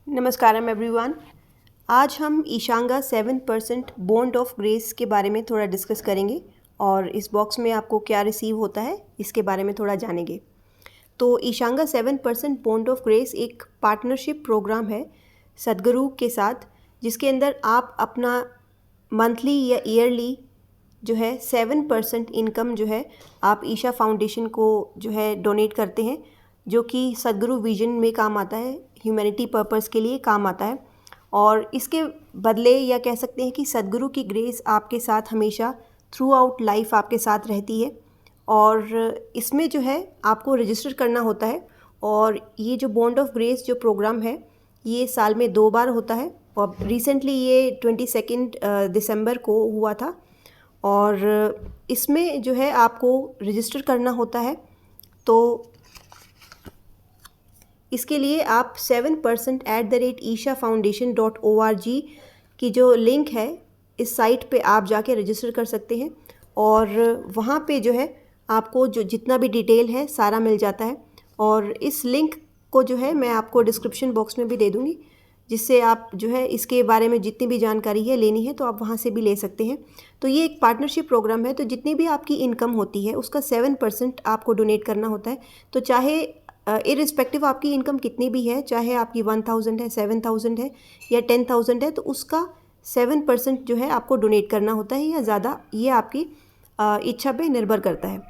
नमस्कारम everyone. आज हम ईशांगा 7% bond of grace के बारे में थोड़ा डिस्कस करेंगे और इस बॉक्स में आपको क्या रिसीव होता है इसके बारे में थोड़ा जानेंगे। तो ईशांगा 7% बॉन्ड ऑफ ग्रेस एक पार्टनरशिप प्रोग्राम है सद्गुरु के साथ, जिसके अंदर आप अपना मंथली या ईयरली जो है 7% इनकम जो है आप ईशा फाउंडेशन को जो है डोनेट करते हैं, जो कि सद्गुरु विजन में काम आता है, ह्यूमैनिटी पर्पस के लिए काम आता है। और इसके बदले या कह सकते हैं कि सद्गुरु की ग्रेस आपके साथ हमेशा थ्रू आउट लाइफ आपके साथ रहती है। और इसमें जो है आपको रजिस्टर करना होता है। और ये जो बॉन्ड ऑफ ग्रेस जो प्रोग्राम है ये साल में 2 बार होता है और रिसेंटली ये 22 दिसंबर को हुआ था। और इसमें जो है आपको रजिस्टर करना होता है। तो इसके लिए आप 7%@ishafoundation.org की जो लिंक है इस साइट पे आप जाके रजिस्टर कर सकते हैं। और वहाँ पे जो है आपको जो जितना भी डिटेल है सारा मिल जाता है। और इस लिंक को जो है मैं आपको डिस्क्रिप्शन बॉक्स में भी दे दूँगी, जिससे आप जो है इसके बारे में जितनी भी जानकारी है लेनी है तो आप वहाँ से भी ले सकते हैं। तो ये एक पार्टनरशिप प्रोग्राम है, तो जितनी भी आपकी इनकम होती है उसका 7% आपको डोनेट करना होता है। तो चाहे इरिस्पेक्टिव आपकी इनकम कितनी भी है, चाहे आपकी 1000 है, 7000 है या 10000 है, तो उसका 7% जो है आपको डोनेट करना होता है या ज़्यादा, ये आपकी इच्छा पे निर्भर करता है।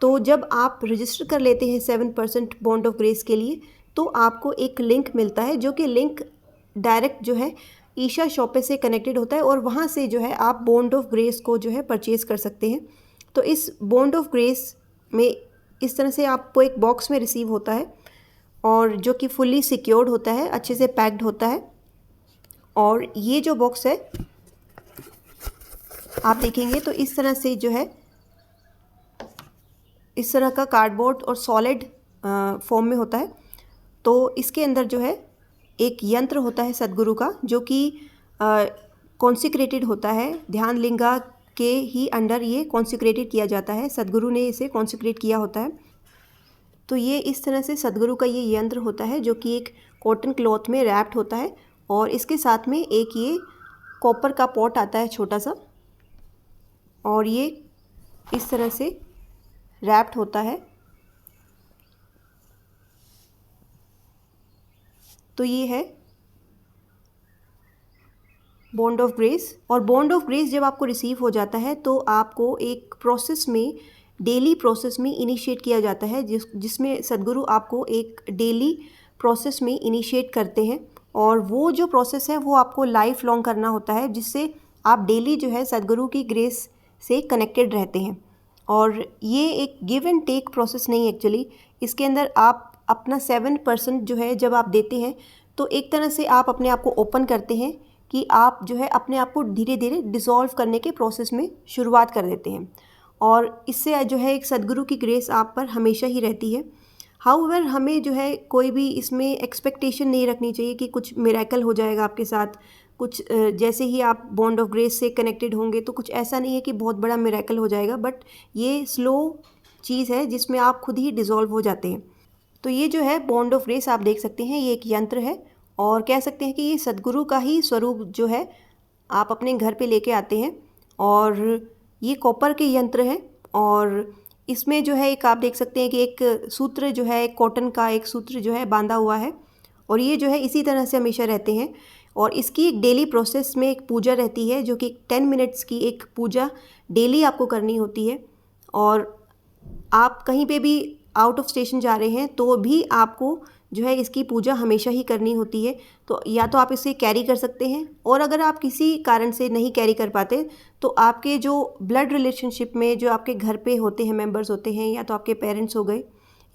तो जब आप रजिस्टर कर लेते हैं 7% बॉन्ड ऑफ ग्रेस के लिए, तो आपको एक लिंक मिलता है, जो कि लिंक डायरेक्ट जो है ईशा शॉप से कनेक्टेड होता है और वहाँ से जो है आप बॉन्ड ऑफ ग्रेस को जो है परचेज़ कर सकते हैं। तो इस बॉन्ड ऑफ ग्रेस में इस तरह से आपको एक बॉक्स में रिसीव होता है और जो कि फुल्ली सिक्योर्ड होता है, अच्छे से पैक्ड होता है। और ये जो बॉक्स है आप देखेंगे तो इस तरह से जो है इस तरह का कार्डबोर्ड और सॉलिड फॉर्म में होता है। तो इसके अंदर जो है एक यंत्र होता है सद्गुरु का, जो कि कॉन्सिक्रेटेड होता है, ध्यान लिंगा के ही अंडर ये कॉन्सिक्रेटेड किया जाता है, सद्गुरु ने इसे कॉन्सिक्रेट किया होता है। तो ये इस तरह से सद्गुरु का ये यंत्र होता है, जो कि एक कॉटन क्लॉथ में रैप्ड होता है। और इसके साथ में एक ये कॉपर का पॉट आता है छोटा सा, और ये इस तरह से रैप्ड होता है। तो ये है बॉन्ड ऑफ ग्रेस। और बॉन्ड ऑफ ग्रेस जब आपको रिसीव हो जाता है तो आपको एक प्रोसेस में, डेली प्रोसेस में इनिशिएट किया जाता है, जिसमें सद्गुरु आपको एक डेली प्रोसेस में इनिशिएट करते हैं। और वो जो प्रोसेस है वो आपको लाइफ लॉन्ग करना होता है, जिससे आप डेली जो है सद्गुरु की ग्रेस से कनेक्टेड रहते हैं। और ये एक गिव एंड टेक प्रोसेस नहीं, एक्चुअली इसके अंदर आप अपना 7% जो है जब आप देते हैं तो एक तरह से आप अपने आप को ओपन करते हैं कि आप जो है अपने आप को धीरे धीरे डिसॉल्व करने के प्रोसेस में शुरुआत कर देते हैं। और इससे जो है एक सद्गुरु की ग्रेस आप पर हमेशा ही रहती है। हाउएवर हमें जो है कोई भी इसमें एक्सपेक्टेशन नहीं रखनी चाहिए कि कुछ मिरेकल हो जाएगा आपके साथ। कुछ जैसे ही आप बॉन्ड ऑफ ग्रेस से कनेक्टेड होंगे तो कुछ ऐसा नहीं है कि बहुत बड़ा मिरेकल हो जाएगा, बट ये स्लो चीज़ है जिसमें आप खुद ही डिसॉल्व हो जाते हैं। तो ये जो है बॉन्ड ऑफ ग्रेस आप देख सकते हैं, ये एक यंत्र है और कह सकते हैं कि ये सद्गुरु का ही स्वरूप जो है आप अपने घर पे लेके आते हैं। और ये कॉपर के यंत्र हैं और इसमें जो है एक आप देख सकते हैं कि एक सूत्र जो है, एक कॉटन का एक सूत्र जो है बांधा हुआ है, और ये जो है इसी तरह से हमेशा रहते हैं। और इसकी एक डेली प्रोसेस में एक पूजा रहती है, जो कि 10 मिनट्स की एक पूजा डेली आपको करनी होती है। और आप कहीं पे भी आउट ऑफ स्टेशन जा रहे हैं तो भी आपको जो है इसकी पूजा हमेशा ही करनी होती है। तो या तो आप इसे कैरी कर सकते हैं, और अगर आप किसी कारण से नहीं कैरी कर पाते तो आपके जो ब्लड रिलेशनशिप में जो आपके घर पे होते हैं, मेंबर्स होते हैं, या तो आपके पेरेंट्स हो गए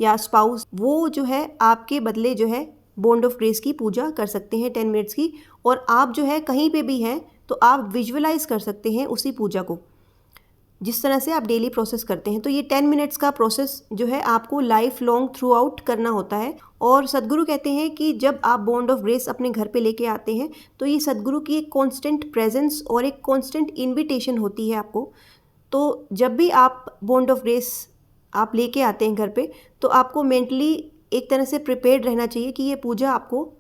या स्पाउस, वो जो है आपके बदले जो है बॉन्ड ऑफ ग्रेस की पूजा कर सकते हैं 10 मिनट्स की। और आप जो है कहीं पे भी हैं तो आप विजुअलाइज कर सकते हैं उसी पूजा को, जिस तरह से आप डेली प्रोसेस करते हैं। तो ये 10 मिनट्स का प्रोसेस जो है आपको लाइफ लॉन्ग थ्रू आउट करना होता है। और सद्गुरु कहते हैं कि जब आप बॉन्ड ऑफ ग्रेस अपने घर पे लेके आते हैं तो ये सद्गुरु की एक कांस्टेंट प्रेजेंस और एक कांस्टेंट इनविटेशन होती है आपको। तो जब भी आप बॉन्ड ऑफ ग्रेस आप लेके आते हैं घर पे, तो आपको मेंटली एक तरह से प्रिपेयर्ड रहना चाहिए कि ये पूजा आपको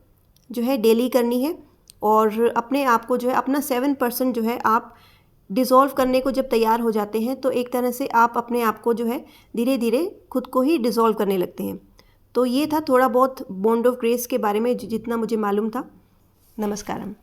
जो है डेली करनी है। और अपने आप को जो है अपना 7% जो है आप डिज़ोल्व करने को जब तैयार हो जाते हैं तो एक तरह से आप अपने आप को जो है धीरे धीरे खुद को ही डिज़ोल्व करने लगते हैं। तो ये था थोड़ा बहुत बॉन्ड ऑफ ग्रेस के बारे में जितना मुझे मालूम था। नमस्कारम।